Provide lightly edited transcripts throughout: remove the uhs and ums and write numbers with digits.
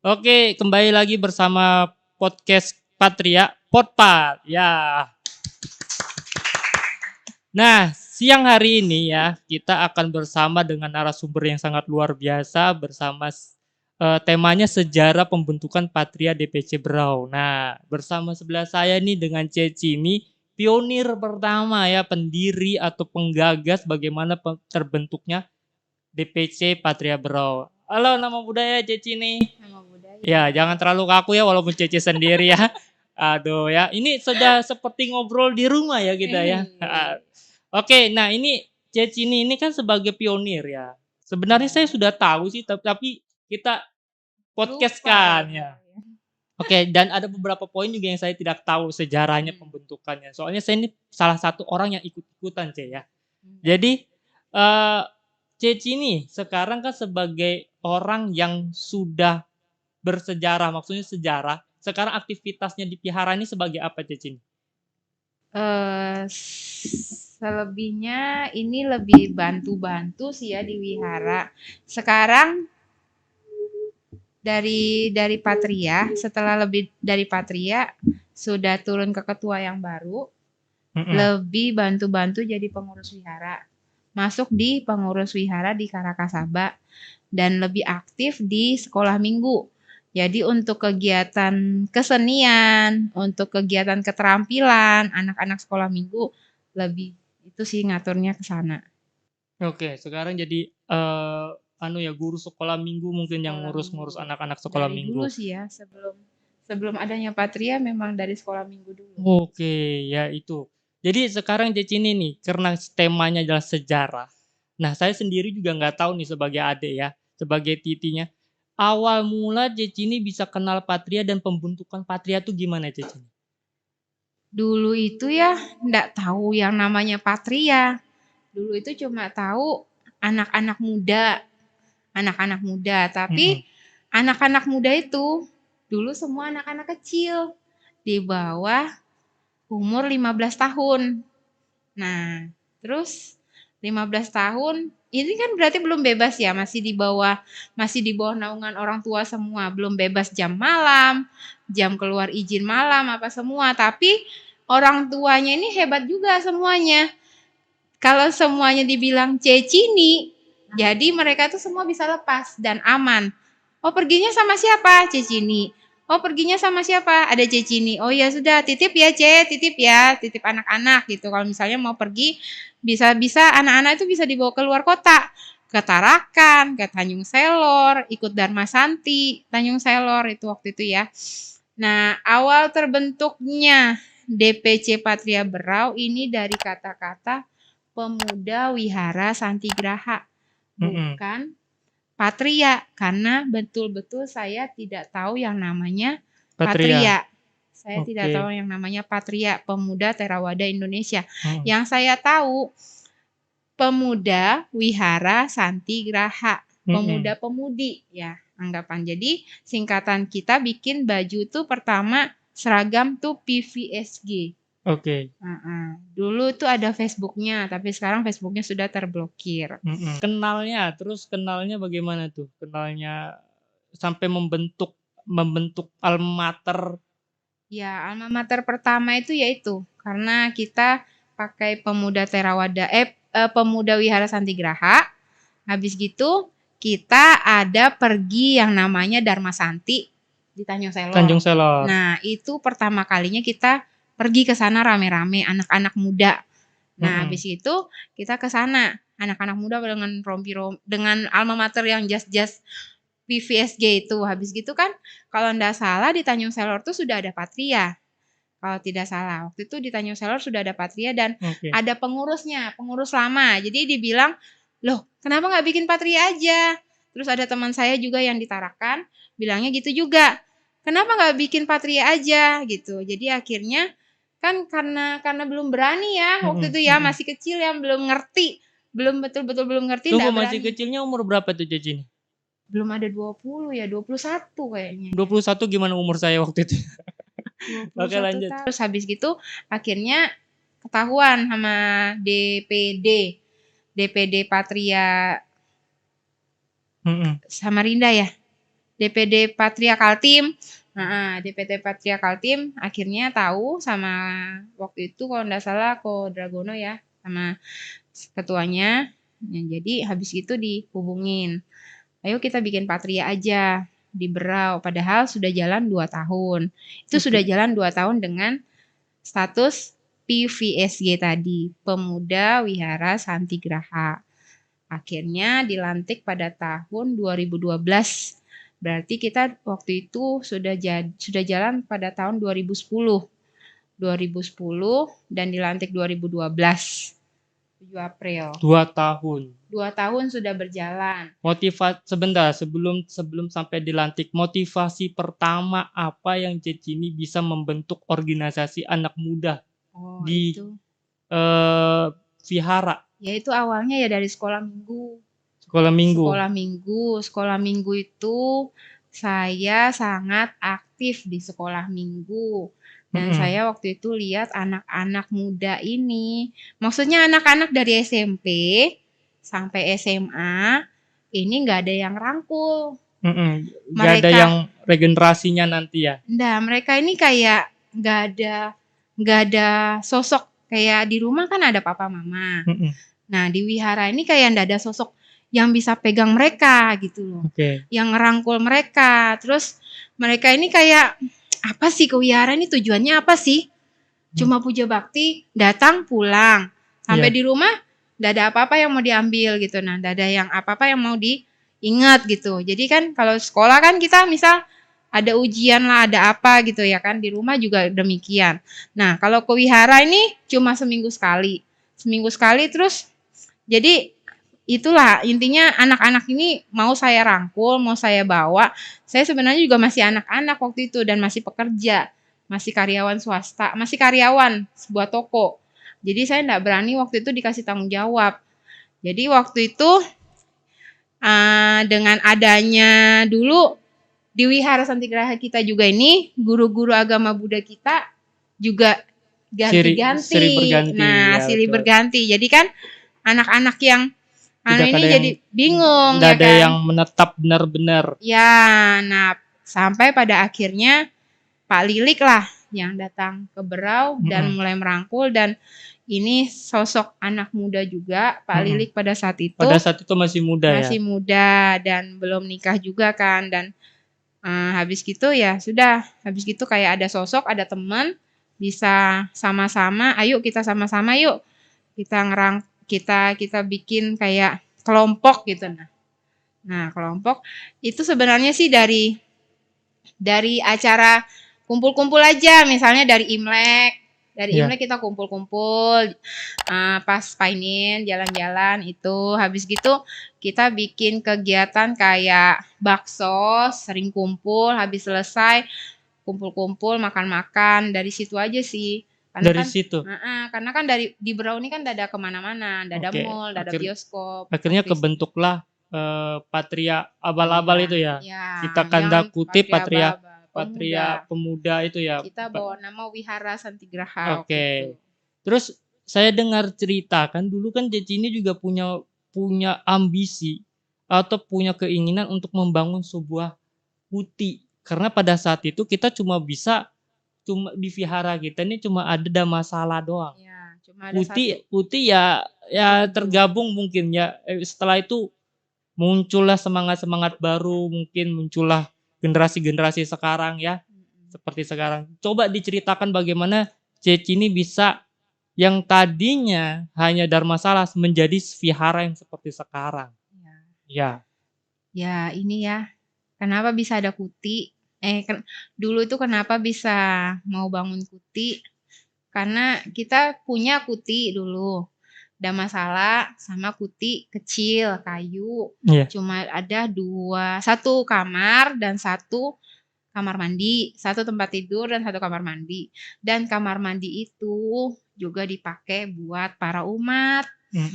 Oke, kembali lagi bersama podcast Patria Potpat. Ya. Nah, siang hari ini ya, kita akan bersama dengan narasumber yang sangat luar biasa bersama temanya sejarah pembentukan Patria DPC Berau. Nah, bersama sebelah saya nih dengan Ceci ini pionir pertama ya, pendiri atau penggagas bagaimana terbentuknya DPC Patria Berau. Halo, nama budaya Ceci nih. Nama budaya. Ya, jangan terlalu kaku ya walaupun Ceci sendiri ya. Aduh ya, ini sudah seperti ngobrol di rumah ya kita ya. Oke, nah ini Ceci ini kan sebagai pionir ya. Sebenarnya saya sudah tahu sih, tapi kita podcast kan ya. Oke, dan ada beberapa poin juga yang saya tidak tahu sejarahnya pembentukannya. Soalnya saya ini salah satu orang yang ikut-ikutan, C ya. Jadi Ceci ini sekarang kan sebagai orang yang sudah bersejarah, maksudnya sejarah. Sekarang aktivitasnya di Pihara ini sebagai apa, Ceci? Selebihnya ini lebih bantu-bantu sih ya di wihara. Sekarang dari Patria, setelah lebih dari Patria sudah turun ke ketua yang baru, lebih bantu-bantu jadi pengurus wihara. Masuk di pengurus wihara di Karakasaba dan lebih aktif di sekolah minggu. Jadi untuk kegiatan kesenian, untuk kegiatan keterampilan, anak-anak sekolah minggu lebih itu sih ngaturnya ke sana. Oke, sekarang jadi guru sekolah minggu mungkin yang ngurus-ngurus anak-anak sekolah Dari minggu. dulu sih ya, sebelum adanya Patria memang dari sekolah minggu dulu. Oke, ya itu. Jadi sekarang Ceci ini nih, karena temanya adalah sejarah. Nah, saya sendiri juga nggak tahu nih sebagai adik ya, sebagai titinya. Awal mula Ceci ini bisa kenal Patria dan pembentukan Patria itu gimana Ceci? Dulu itu ya nggak tahu yang namanya Patria. Dulu itu cuma tahu anak-anak muda. Tapi anak-anak muda itu dulu semua anak-anak kecil di bawah umur 15 tahun. Nah, terus 15 tahun ini kan berarti belum bebas ya, masih di bawah naungan orang tua semua, belum bebas jam malam, jam keluar izin malam apa semua. Tapi orang tuanya ini hebat juga semuanya. Kalau semuanya dibilang Cecini, jadi mereka tuh semua bisa lepas dan aman. Oh, perginya sama siapa? Cecini. Oh, perginya sama siapa? Ada Cecini. Oh ya sudah, titip ya titip ya, titip anak-anak gitu. Kalau misalnya mau pergi, bisa anak-anak itu bisa dibawa ke luar kota. Ke Tarakan, ke Tanjung Selor, ikut Dharma Santi, Tanjung Selor itu waktu itu ya. Nah, awal terbentuknya DPC Patria Berau ini dari kata-kata Pemuda Wihara Santigraha, bukan Patria, karena betul-betul saya tidak tahu yang namanya Patria. Saya tidak tahu yang namanya Patria, Pemuda Theravada Indonesia. Yang saya tahu Pemuda Wihara Santigraha, pemuda-pemudi ya anggapan. Jadi singkatan kita bikin baju tuh pertama seragam tuh PVSG. Oke. Dulu tuh ada Facebooknya, tapi sekarang Facebooknya sudah terblokir. Kenalnya bagaimana tuh? Kenalnya sampai membentuk alma mater. Ya, alma mater pertama itu yaitu karena kita pakai Pemuda Pemuda Wihara Santigraha. Habis gitu kita ada pergi yang namanya Dharma Santi di Tanjung Selor. Nah, itu pertama kalinya kita pergi ke sana rame-rame anak-anak muda. Nah, habis itu kita ke sana anak-anak muda dengan dengan alma mater yang jas-jas PVSG itu. Habis gitu kan kalau enggak salah di Tanjung Selor tuh sudah ada Patria. Kalau tidak salah. Waktu itu di Tanjung Selor sudah ada Patria dan ada pengurusnya, pengurus lama. Jadi dibilang, "Loh, kenapa nggak bikin Patria aja?" Terus ada teman saya juga yang di Tarakan, bilangnya gitu juga. "Kenapa nggak bikin Patria aja?" gitu. Jadi akhirnya kan karena belum berani ya waktu itu ya, masih kecil yang belum ngerti. Belum betul-betul belum ngerti. Tunggu, masih kecilnya umur berapa tuh Ceci? Belum ada 20 ya, 21 kayaknya. 21 gimana umur saya waktu itu? 21 Oke, lanjut. Terus habis gitu akhirnya ketahuan sama DPD Patria Samarinda ya. DPD Patria Kaltim. DPD Patria Kaltim akhirnya tahu sama waktu itu kalau nggak salah Ko Dragono ya sama ketuanya. Ya, jadi habis itu dihubungin. Ayo kita bikin Patria aja di Berau. Padahal sudah jalan 2 tahun. Itu sudah jalan 2 tahun dengan status PVSG tadi, Pemuda Wihara Santigraha. Akhirnya dilantik pada tahun 2012. Berarti kita waktu itu sudah jalan pada tahun 2010. 2010 dan dilantik 2012. 7 April. 2 tahun. 2 tahun sudah berjalan. Sebentar, sebelum sampai dilantik, motivasi pertama apa yang Ceci ini bisa membentuk organisasi anak muda di Itu. Vihara? Ya itu awalnya ya dari sekolah minggu. Sekolah minggu itu saya sangat aktif di sekolah minggu. Dan saya waktu itu lihat anak-anak muda ini, maksudnya anak-anak dari SMP sampai SMA, ini nggak ada yang rangkul. Nggak ada yang regenerasinya nanti ya? Nggak, mereka ini kayak nggak ada sosok. Kayak di rumah kan ada papa mama. Nah di wihara ini kayak nggak ada sosok yang bisa pegang mereka gitu loh. Yang ngerangkul mereka. Terus mereka ini kayak, apa sih ke wihara ini tujuannya apa sih? Cuma puja bakti, datang pulang. Sampai di rumah nggak ada apa-apa yang mau diambil gitu. Nah nggak ada yang apa-apa yang mau diingat gitu. Jadi kan kalau sekolah kan kita misal ada ujian lah, ada apa gitu ya kan. Di rumah juga demikian. Nah kalau ke wihara ini cuma seminggu sekali. Terus jadi itulah intinya anak-anak ini mau saya rangkul, mau saya bawa. Saya sebenarnya juga masih anak-anak waktu itu dan masih pekerja. Masih karyawan swasta, masih karyawan sebuah toko. Jadi saya enggak berani waktu itu dikasih tanggung jawab. Jadi waktu itu dengan adanya dulu di Wihara Santigraha kita juga ini, guru-guru agama Buddha kita juga ganti-ganti. Silih berganti. Jadi kan anak-anak yang ini jadi bingung ya kan. Ada yang menetap benar-benar. Ya, nah sampai pada akhirnya Pak Lilik lah yang datang ke Berau dan mulai merangkul dan ini sosok anak muda juga Pak Lilik pada saat itu. Pada saat itu masih muda ya? Masih muda dan belum nikah juga kan dan habis gitu ya sudah. Habis gitu kayak ada sosok, ada teman bisa sama-sama, ayo kita sama-sama yuk. Kita bikin kayak kelompok gitu. Nah, kelompok itu sebenarnya sih dari acara kumpul-kumpul aja, misalnya dari Imlek. Dari Imlek kita kumpul-kumpul, pas Painin jalan-jalan itu. Habis gitu kita bikin kegiatan kayak bakso, sering kumpul, habis selesai kumpul-kumpul, makan-makan. Dari situ aja sih. Karena situ? Karena kan di Berau ini kan tidak ada kemana-mana, tidak ada mall, tidak ada bioskop. Akhirnya kebentuklah Patria Abal-Abal itu ya? Kita tanda kutip Patria Pemuda itu ya. Kita bawa nama Wihara Santigraha. Terus saya dengar cerita kan dulu kan Ceci ini juga punya ambisi atau punya keinginan untuk membangun sebuah kuti. Karena pada saat itu kita cuma di vihara kita ini cuma ada masalah doang. Ya, cuma ada kuti ya tergabung mungkin ya. Setelah itu muncullah semangat baru, mungkin muncullah generasi sekarang ya, seperti sekarang. Coba diceritakan bagaimana Ceci ini bisa yang tadinya hanya Dharmasala menjadi vihara yang seperti sekarang. Ya ini ya, kenapa bisa ada kuti? Dulu itu kenapa bisa mau bangun kuti? Karena kita punya kuti dulu. Dharmasala sama kuti kecil kayu, cuma ada satu kamar dan satu kamar mandi, satu tempat tidur dan satu kamar mandi. Dan kamar mandi itu juga dipakai buat para umat.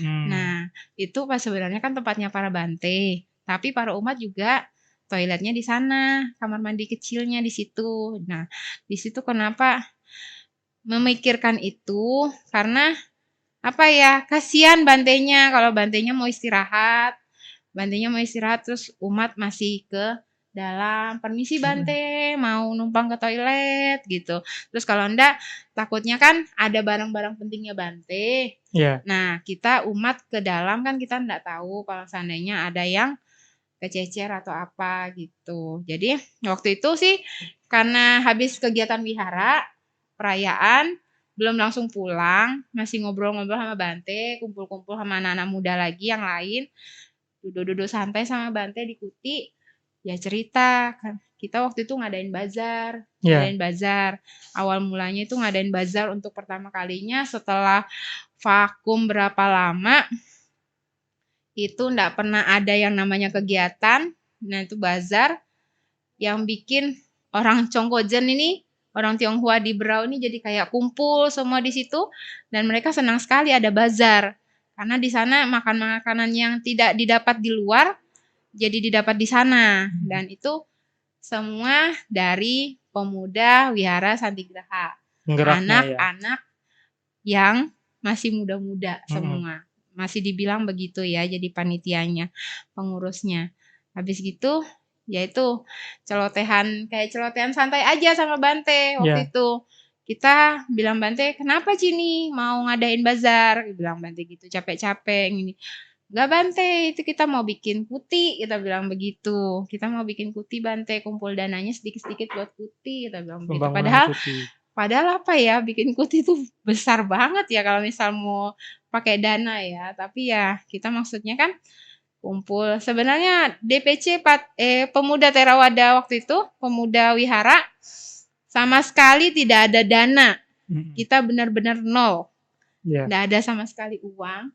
Nah itu pas sebenarnya kan tempatnya para bante, tapi para umat juga toiletnya di sana, kamar mandi kecilnya di situ. Nah di situ kenapa memikirkan itu? Karena apa ya, kasihan bantenya kalau bantenya mau istirahat terus umat masih ke dalam, permisi Bante, mau numpang ke toilet gitu. Terus kalau enggak, takutnya kan ada barang-barang pentingnya Bante. Iya. Nah, kita umat ke dalam kan kita enggak tahu kalau seandainya ada yang kececer atau apa gitu. Jadi waktu itu sih karena habis kegiatan wihara, perayaan, belum langsung pulang, masih ngobrol-ngobrol sama Bante, kumpul-kumpul sama anak-anak muda lagi yang lain, duduk-duduk santai sama Bante di Kuti, ya cerita kan kita waktu itu ngadain bazar, Iya. ngadain bazar. Awal mulanya itu ngadain bazar untuk pertama kalinya setelah vakum berapa lama, itu nggak pernah ada yang namanya kegiatan. Nah itu bazar yang bikin orang Congkojen ini, orang Tionghoa di Berau ini jadi kayak kumpul semua di situ dan mereka senang sekali ada bazar. Karena di sana makan makanan yang tidak didapat di luar jadi didapat di sana dan itu semua dari pemuda Wihara Santigraha. Penggeraknya ya. Anak-anak yang masih muda-muda semua. Masih dibilang begitu ya jadi panitianya, pengurusnya. Habis gitu yaitu celotehan santai aja sama Bante waktu itu. Kita bilang Bante, "Kenapa Cini mau ngadain bazar?" Bilang Bante gitu, capek-capek gini. "Enggak Bante, itu kita mau bikin kuti," kita bilang begitu. "Kita mau bikin kuti Bante, kumpul dananya sedikit-sedikit buat kuti," kita bilang begitu. Padahal apa ya, bikin kuti itu besar banget ya kalau misal mau pakai dana ya. Tapi ya kita maksudnya kan kumpul. Sebenarnya DPC Pemuda Theravada waktu itu, Pemuda Wihara, sama sekali tidak ada dana. Kita benar-benar nol. Nggak ada sama sekali uang.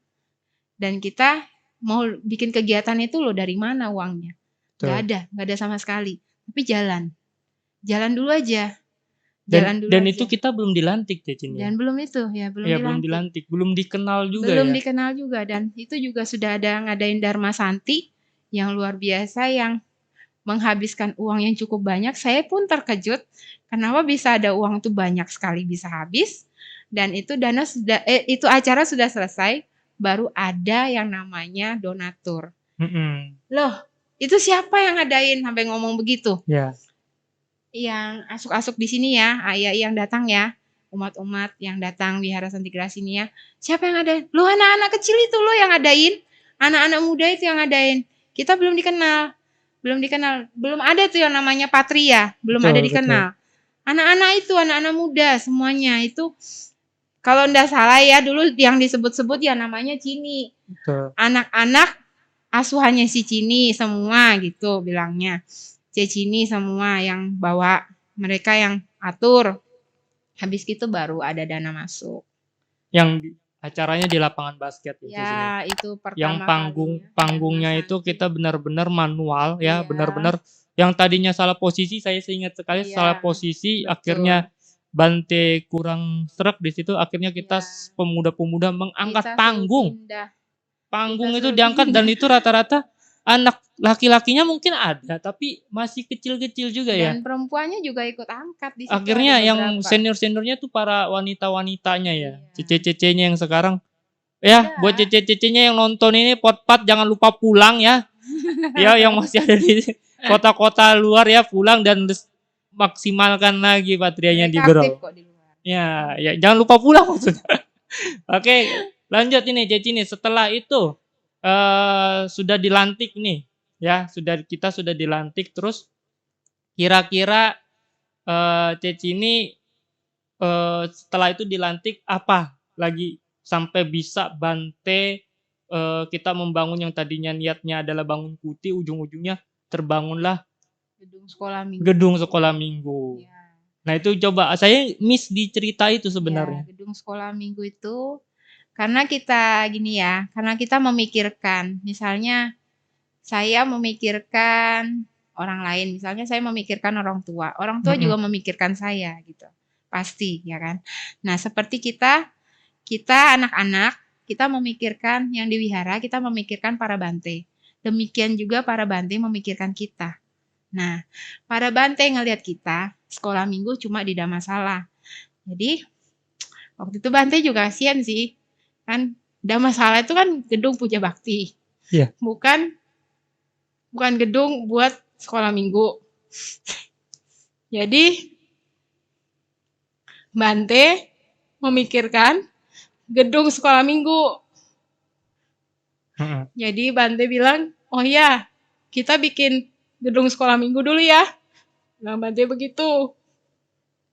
Dan kita mau bikin kegiatan itu loh dari mana uangnya? Nggak ada sama sekali. Tapi jalan dulu aja. Dan itu kita belum dilantik ya Cin. Dan belum itu ya, belum dilantik, belum dikenal juga belum dikenal juga dan itu juga sudah ada ngadain Dharma Santi yang luar biasa yang menghabiskan uang yang cukup banyak. Saya pun terkejut kenapa bisa ada uang tuh banyak sekali bisa habis dan itu dana sudah itu acara sudah selesai baru ada yang namanya donatur. Loh, itu siapa yang ngadain sampai ngomong begitu? Yang asuk-asuk di sini ya, ayah yang datang ya, umat-umat yang datang Wihara Santigraha sini ya. Siapa yang ngadain? Lu anak-anak kecil itu lo yang ngadain. Anak-anak muda itu yang ngadain. Kita belum dikenal. Belum ada tuh yang namanya Patria, belum ada dikenal. Anak-anak itu, anak-anak muda semuanya itu kalau ndak salah ya dulu yang disebut-sebut ya namanya Cini. Anak-anak asuhannya si Cini semua gitu bilangnya. Cini semua yang bawa, mereka yang atur. Habis gitu baru ada dana masuk. Yang acaranya di lapangan basket ya. Itu pertama yang panggungnya itu kita benar-benar manual ya, benar-benar yang tadinya salah posisi, saya ingat sekali salah posisi, betul. Akhirnya Bante kurang serak di situ, akhirnya kita pemuda-pemuda mengangkat panggung. Panggung itu diangkat dan itu rata-rata anak laki-lakinya mungkin ada, tapi masih kecil-kecil juga ya. Dan perempuannya juga ikut angkat di situ. Akhirnya yang senior-seniornya tuh para wanita-wanitanya ya. Cece-cecenya yang sekarang. Ya, buat cece-cecenya yang nonton ini pot-pot jangan lupa pulang ya. Ya, yang masih ada di kota-kota luar ya, pulang dan maksimalkan lagi patrianya di Berau. Ya, jangan lupa pulang maksudnya. Oke, lanjut ini Cece ini. Setelah itu sudah dilantik nih ya, kita sudah dilantik, terus kira-kira Ceci ini setelah itu dilantik apa lagi sampai bisa Bante kita membangun yang tadinya niatnya adalah bangun kuti, ujung-ujungnya terbangunlah gedung sekolah minggu. Ya. Nah itu coba saya miss di cerita itu sebenarnya. Ya, gedung sekolah minggu itu karena kita gini ya, karena kita memikirkan, misalnya saya memikirkan orang lain, misalnya saya memikirkan orang tua juga memikirkan saya gitu, pasti ya kan. Nah seperti kita anak-anak, kita memikirkan yang di wihara, kita memikirkan para Bante, demikian juga para Bante memikirkan kita. Nah para Bante ngelihat kita sekolah minggu cuma di Dhammasala, jadi waktu itu Bante juga kasihan sih. Kan Dhammasala itu kan gedung puja bakti. Bukan gedung buat sekolah minggu. Jadi Bante memikirkan gedung sekolah minggu. Jadi Bante bilang, oh ya, kita bikin gedung sekolah minggu dulu ya. Bilang Bante begitu.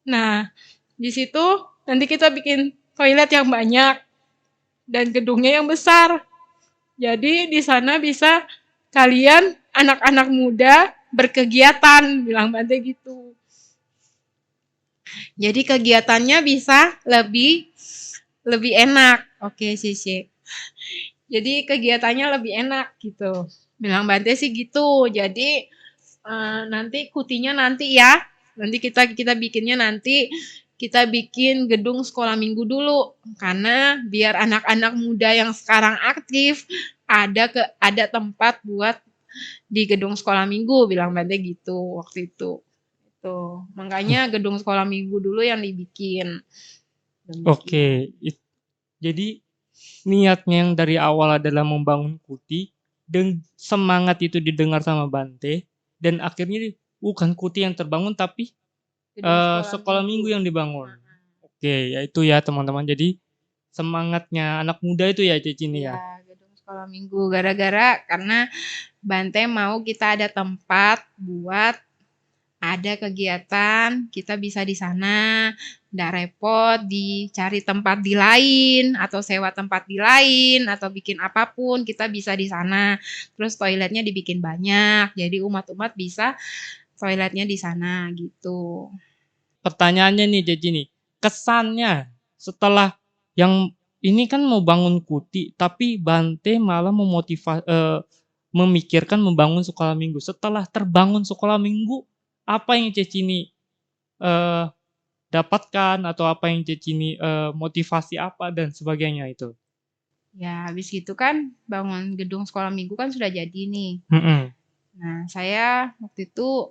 Nah, di situ nanti kita bikin toilet yang banyak dan gedungnya yang besar. Jadi di sana bisa kalian anak-anak muda berkegiatan, bilang Bante gitu. Jadi kegiatannya bisa lebih enak. Oke, Cici. Jadi kegiatannya lebih enak gitu. Bilang Bante sih gitu. Jadi nanti kutinya nanti ya. Nanti kita bikinnya nanti kita bikin gedung sekolah minggu dulu karena biar anak-anak muda yang sekarang aktif ada tempat buat di gedung sekolah minggu, bilang Bante gitu waktu itu. Tuh, makanya gedung sekolah minggu dulu yang dibikin. Oke, jadi niatnya yang dari awal adalah membangun kuti dan semangat itu didengar sama Bante dan akhirnya bukan kuti yang terbangun tapi sekolah minggu yang dibangun. Oke, ya itu ya teman-teman. Jadi semangatnya anak muda itu ya Cici ini ya. Gedung sekolah minggu gara-gara karena Bante mau kita ada tempat buat ada kegiatan, kita bisa di sana, nggak repot dicari tempat di lain atau sewa tempat di lain atau bikin apapun, kita bisa di sana. Terus toiletnya dibikin banyak, jadi umat-umat bisa toiletnya di sana gitu. Pertanyaannya nih Cici nih, kesannya setelah yang ini kan mau bangun kuti tapi Bante malah memikirkan membangun sekolah minggu. Setelah terbangun sekolah minggu, apa yang Cici ini dapatkan atau apa yang Cici ini motivasi apa dan sebagainya itu? Ya habis gitu kan bangun gedung sekolah minggu kan sudah jadi nih. Nah saya waktu itu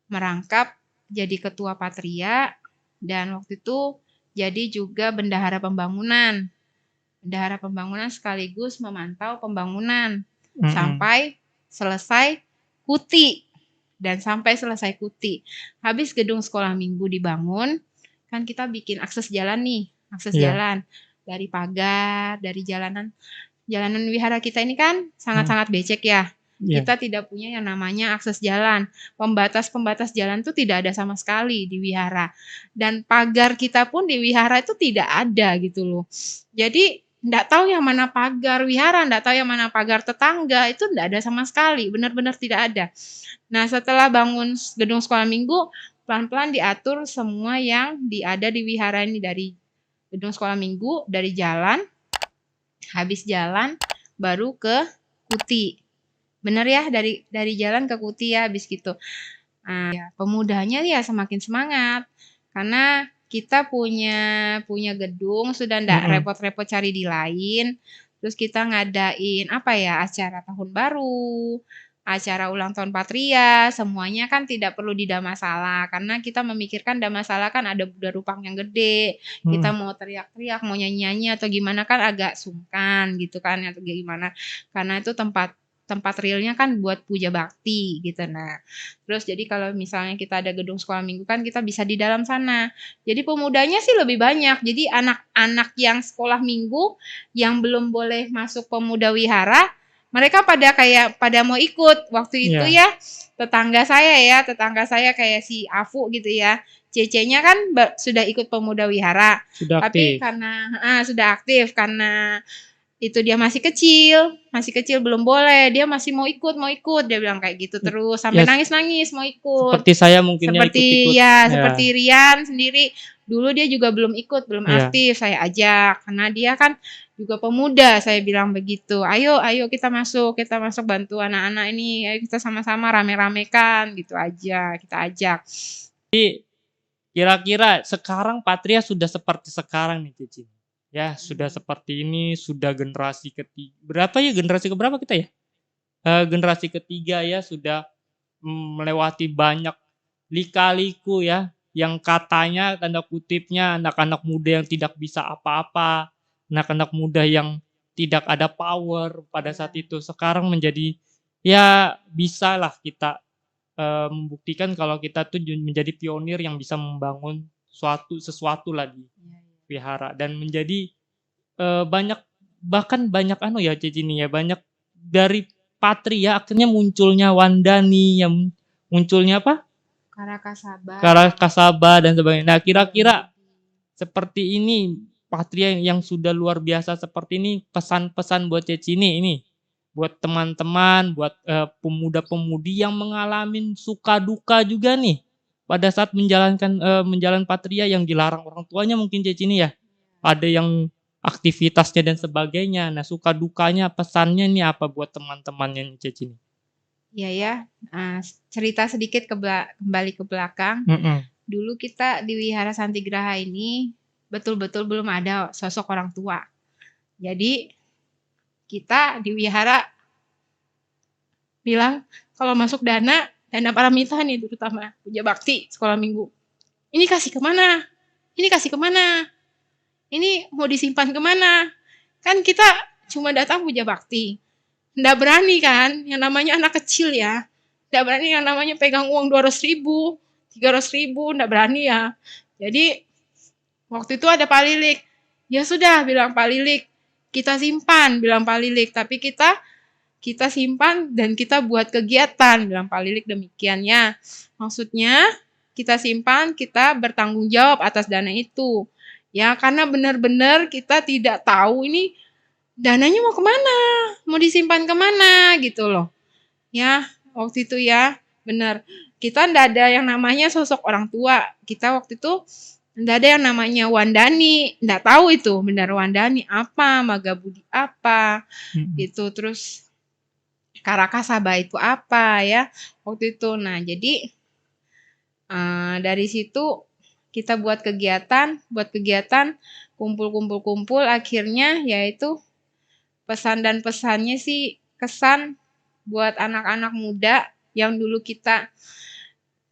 merangkap jadi ketua Patria dan waktu itu jadi juga bendahara pembangunan. Bendahara pembangunan sekaligus memantau pembangunan sampai selesai kuti. Dan sampai selesai kuti. Habis gedung sekolah minggu dibangun, kan kita bikin akses jalan nih, jalan. Dari pagar, dari jalanan wihara kita ini kan sangat-sangat becek ya. Kita tidak punya yang namanya akses jalan. Pembatas-pembatas jalan itu tidak ada sama sekali di wihara. Dan pagar kita pun di wihara itu tidak ada gitu loh. Jadi enggak tahu yang mana pagar wihara, enggak tahu yang mana pagar tetangga, itu enggak ada sama sekali, benar-benar tidak ada. Nah, setelah bangun gedung sekolah minggu, pelan-pelan diatur semua yang ada di wihara ini dari gedung sekolah minggu, dari jalan, habis jalan baru ke kuti. Benar ya, dari jalan ke kuti ya habis gitu. Nah, ya, pemudanya ya semakin semangat karena kita punya gedung sudah enggak repot-repot cari di lain. Terus kita ngadain acara tahun baru, acara ulang tahun Patria, semuanya kan tidak perlu di Dhammasala karena kita memikirkan Dhammasala kan ada Buddha Rupang yang gede. Kita mau teriak-teriak, mau nyanyi-nyanyi atau gimana kan agak sungkan gitu kan atau gimana. Karena itu tempat realnya kan buat puja bakti gitu. Nah, terus jadi kalau misalnya kita ada gedung sekolah minggu kan kita bisa di dalam sana. Jadi pemudanya sih lebih banyak. Jadi anak-anak yang sekolah minggu yang belum boleh masuk pemuda wihara, mereka pada mau ikut. Waktu itu ya tetangga saya kayak si Afu gitu ya. Cece-nya kan sudah ikut pemuda wihara. Tapi karena sudah aktif karena itu dia masih kecil belum boleh, dia masih mau ikut, dia bilang kayak gitu terus sampai nangis-nangis mau ikut. Seperti saya mungkin seperti Rian sendiri, dulu dia juga belum ikut, belum aktif, saya ajak karena dia kan juga pemuda, saya bilang begitu. Ayo kita masuk bantu anak-anak ini, ayo kita sama-sama rame-ramekan gitu aja, kita ajak. Jadi kira-kira sekarang Patria sudah seperti sekarang nih Cici. Ya, sudah seperti ini, sudah generasi ketiga. Berapa ya generasi keberapa kita ya? Generasi ketiga ya, sudah melewati banyak lika-liku ya, yang katanya tanda kutipnya anak-anak muda yang tidak bisa apa-apa, anak-anak muda yang tidak ada power pada saat itu. Sekarang menjadi ya bisalah kita membuktikan kalau kita tuh menjadi pionir yang bisa membangun sesuatu lah di wihara dan menjadi banyak bahkan banyak ya Cici nih ya, banyak dari Patria akhirnya munculnya Wandani, yang munculnya apa? Karakasaba dan sebagainya. Nah, kira-kira seperti ini Patria yang sudah luar biasa seperti ini, pesan-pesan buat Cici ini buat teman-teman, buat pemuda-pemudi yang mengalami suka duka juga nih pada saat menjalankan Patria yang dilarang orang tuanya mungkin Cici ini ya. Ada yang aktivitasnya dan sebagainya. Nah, suka dukanya pesannya nih apa buat teman-temannya Cici ini? Iya ya, cerita sedikit kembali ke belakang. Dulu kita di Wihara Santigraha ini betul-betul belum ada sosok orang tua. Jadi kita di wihara bilang kalau masuk dana paramita nih terutama puja bakti sekolah minggu. Ini kasih kemana? Ini kasih kemana? Ini mau disimpan kemana? Kan kita cuma datang puja bakti. Nggak berani kan, yang namanya anak kecil ya. Nggak berani yang namanya pegang uang 200.000, 300.000, nggak berani ya. Jadi waktu itu ada Pak Lilik. Ya sudah, bilang Pak Lilik, kita simpan, bilang Pak Lilik. Tapi kita simpan dan kita buat kegiatan, bilang Pak Lilik demikiannya. Maksudnya kita simpan, kita bertanggung jawab atas dana itu. Ya, karena benar-benar kita tidak tahu ini dananya mau kemana, mau disimpan kemana gitu loh. Ya, waktu itu ya, benar. Kita ndak ada yang namanya sosok orang tua. Kita waktu itu ndak ada yang namanya Wandani, ndak tahu itu benar Wandani apa, Magabudi apa, gitu. Terus Karakasaba itu apa ya, waktu itu. Nah, jadi dari situ kita buat kegiatan, kumpul, akhirnya yaitu pesan dan pesannya sih kesan buat anak-anak muda yang dulu kita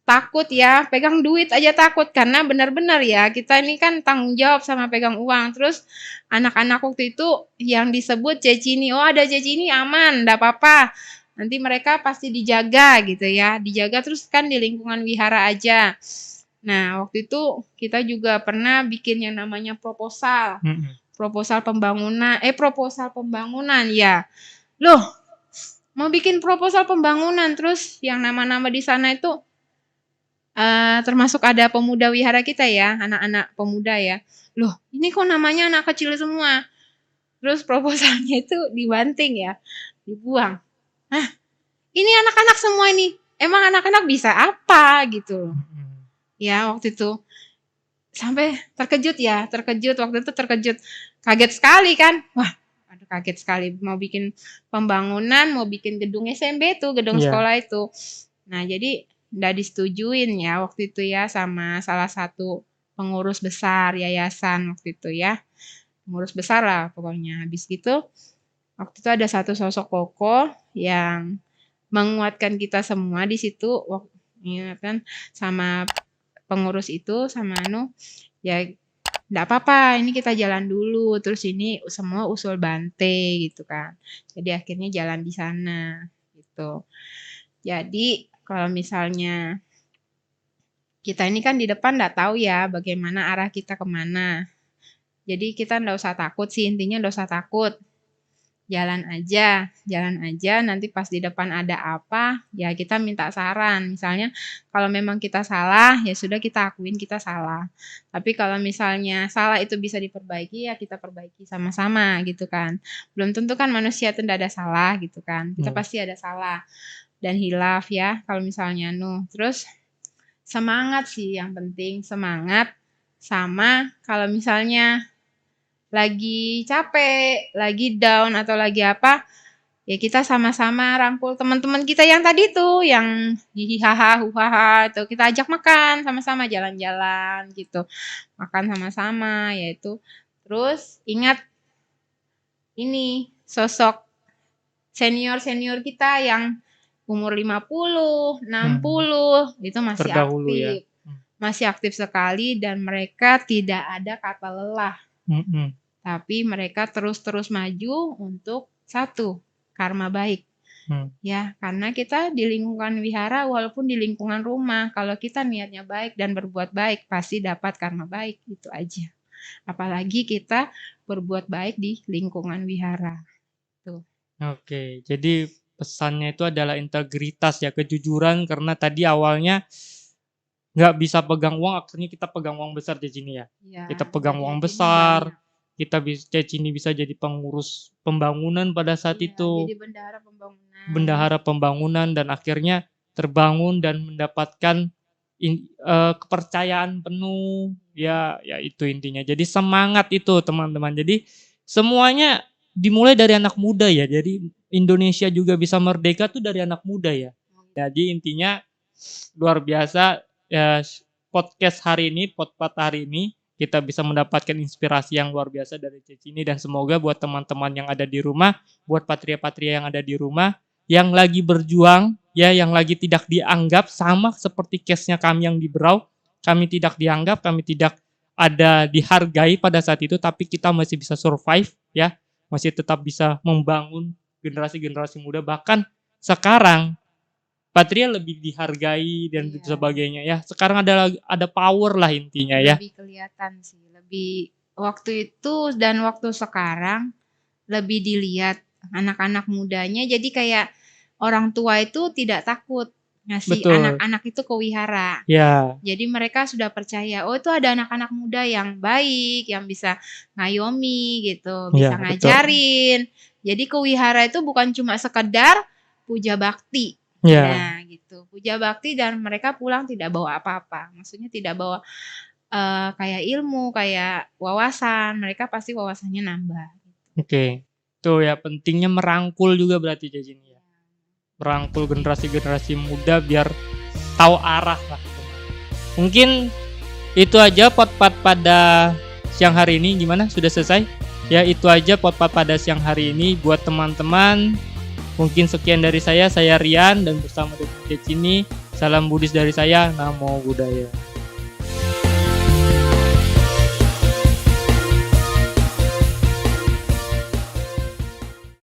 takut ya, pegang duit aja takut karena benar-benar ya kita ini kan tanggung jawab sama pegang uang. Terus anak-anak waktu itu yang disebut cecini, oh ada cecini aman, enggak apa-apa. Nanti mereka pasti dijaga gitu ya, dijaga terus kan di lingkungan wihara aja. Nah waktu itu kita juga pernah bikin yang namanya proposal. Proposal pembangunan ya. Loh, mau bikin proposal pembangunan terus yang nama-nama di sana itu termasuk ada pemuda wihara kita ya, anak-anak pemuda ya. Loh, ini kok namanya anak kecil semua. Terus proposalnya itu dibanting ya, dibuang. Nah, ini anak-anak semua ini. Emang anak-anak bisa apa gitu. Ya, waktu itu sampai terkejut waktu itu terkejut. Kaget sekali kan. Wah, aduh kaget sekali mau bikin pembangunan, mau bikin gedung SMP tuh, gedung sekolah itu. Nah, jadi nggak disetujuin ya waktu itu ya sama salah satu pengurus besar yayasan waktu itu ya. Pengurus besar lah pokoknya. Habis gitu, waktu itu ada satu sosok kokoh yang menguatkan kita semua di situ. Ya kan, sama pengurus itu sama ya enggak apa-apa, ini kita jalan dulu, terus ini semua usul Bante gitu kan. Jadi akhirnya jalan di sana gitu. Jadi kalau misalnya kita ini kan di depan enggak tahu ya bagaimana arah kita kemana. Jadi kita enggak usah takut sih, intinya enggak usah takut. Jalan aja, nanti pas di depan ada apa, ya kita minta saran. Misalnya kalau memang kita salah, ya sudah kita akuin kita salah. Tapi kalau misalnya salah itu bisa diperbaiki, ya kita perbaiki sama-sama gitu kan. Belum tentu kan manusia itu tidak ada salah gitu kan. Kita pasti ada salah dan hilaf ya kalau misalnya Terus semangat sih yang penting, semangat. Sama kalau misalnya lagi capek, lagi down atau lagi apa, ya kita sama-sama rangkul teman-teman kita yang tadi tuh, yang hihihaha, huhaha, itu kita ajak makan sama-sama, jalan-jalan gitu, makan sama-sama, yaitu. Terus ingat ini sosok senior-senior kita yang umur 50, 60 itu masih Terdahulu aktif, masih aktif sekali dan mereka tidak ada kata lelah. Tapi mereka terus-terus maju untuk satu, karma baik. Ya, karena kita di lingkungan wihara walaupun di lingkungan rumah, kalau kita niatnya baik dan berbuat baik pasti dapat karma baik, itu aja. Apalagi kita berbuat baik di lingkungan wihara. Tuh. Oke, jadi pesannya itu adalah integritas ya, kejujuran, karena tadi awalnya nggak bisa pegang uang, akhirnya kita pegang uang besar di sini ya. Ya, Kita pegang jadi uang akhirnya besar, banyak. kita ini bisa jadi pengurus pembangunan pada saat Iya, itu, jadi bendahara pembangunan. bendahara pembangunan, dan akhirnya terbangun dan mendapatkan kepercayaan penuh. Ya itu intinya. Jadi semangat itu teman-teman. Jadi semuanya dimulai dari anak muda ya. Jadi Indonesia juga bisa merdeka tuh dari anak muda ya. Jadi intinya luar biasa ya, podcast hari ini, podcast hari ini kita bisa mendapatkan inspirasi yang luar biasa dari Ceci ini, dan semoga buat teman-teman yang ada di rumah, buat patria-patria yang ada di rumah, yang lagi berjuang ya, yang lagi tidak dianggap, sama seperti case-nya kami yang di Berau, kami tidak dianggap, kami tidak ada dihargai pada saat itu, tapi kita masih bisa survive ya, masih tetap bisa membangun generasi-generasi muda, bahkan sekarang Patria lebih dihargai dan sebagainya ya. Sekarang ada power lah intinya ya. Lebih kelihatan sih, lebih waktu itu dan waktu sekarang lebih dilihat anak-anak mudanya, jadi kayak orang tua itu tidak takut ngasih anak-anak itu ke wihara. Ya. Jadi mereka sudah percaya, oh itu ada anak-anak muda yang baik, yang bisa ngayomi gitu, bisa ngajarin. Jadi ke wihara itu bukan cuma sekedar puja bakti. Nah gitu, puja bakti dan mereka pulang tidak bawa apa-apa. Maksudnya tidak bawa kayak ilmu, kayak wawasan. Mereka pasti wawasannya nambah. Oke. Tuh ya, pentingnya merangkul juga berarti jadi ya. Merangkul generasi-generasi muda biar tahu arah lah. Mungkin itu aja podcast pada siang hari ini. Gimana? Sudah selesai? Ya itu aja podcast pada siang hari ini buat teman-teman. Mungkin sekian dari saya Rian, dan bersama dengan Ceci ini, salam Buddhis dari saya, Namo Buddhaya.